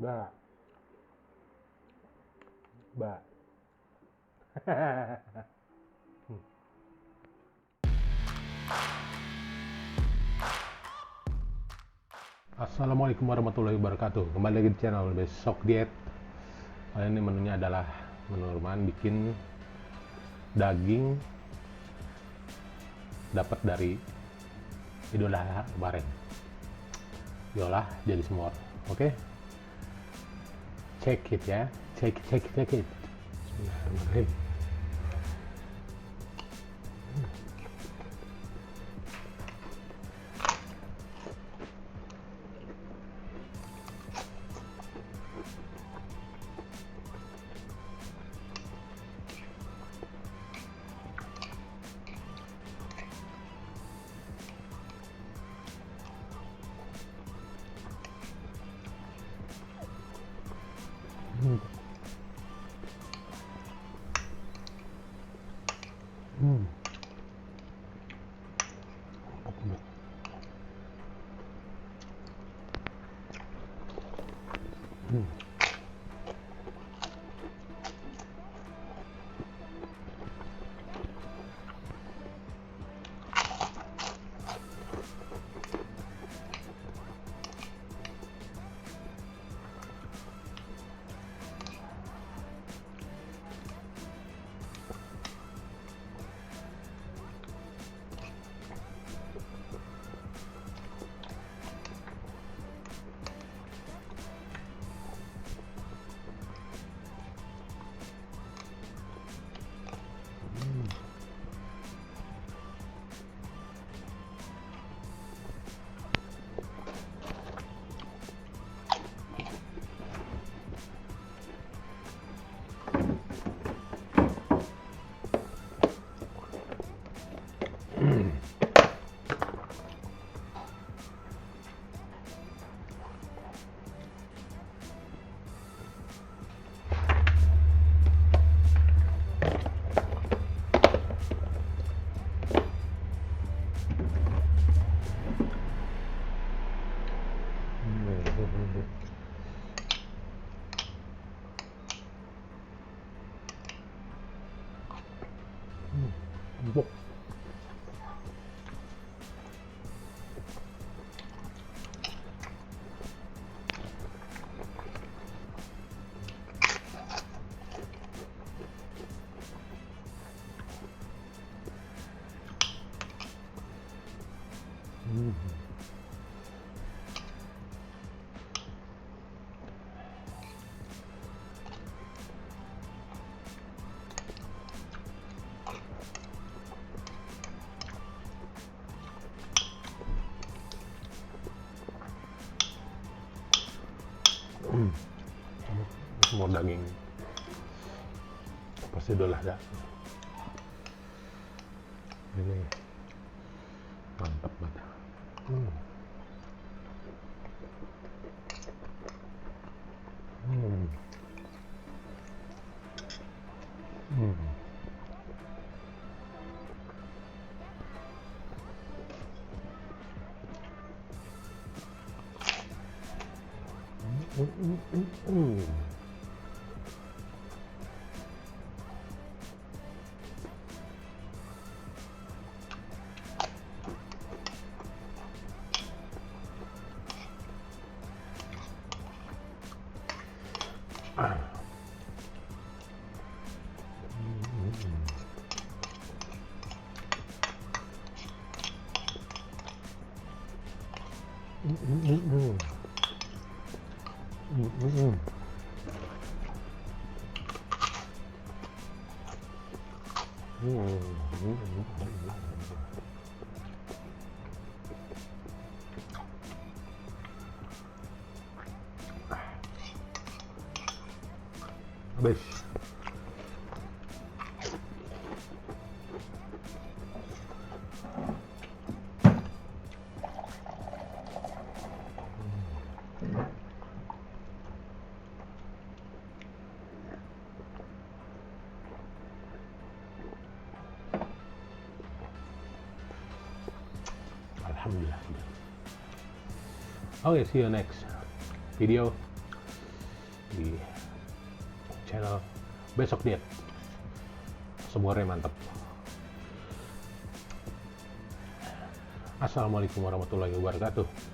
Ba. Ba. Assalamualaikum warahmatullahi wabarakatuh. Kembali lagi di channel Besok Diet. Kali ini menunya adalah menu rumahan bikin daging dapat dari Idul Adha kemarin. Diolah jadi semur. Oke. Check it ya. Check it. Bismillahirrahmanirrahim. Empuk. Semur daging pasti Idul Adha ini mantap banget. Habis. Alhamdulillah. Okay, see you next video. di channel Besok Diet. Semuanya mantap. Assalamualaikum warahmatullahi wabarakatuh.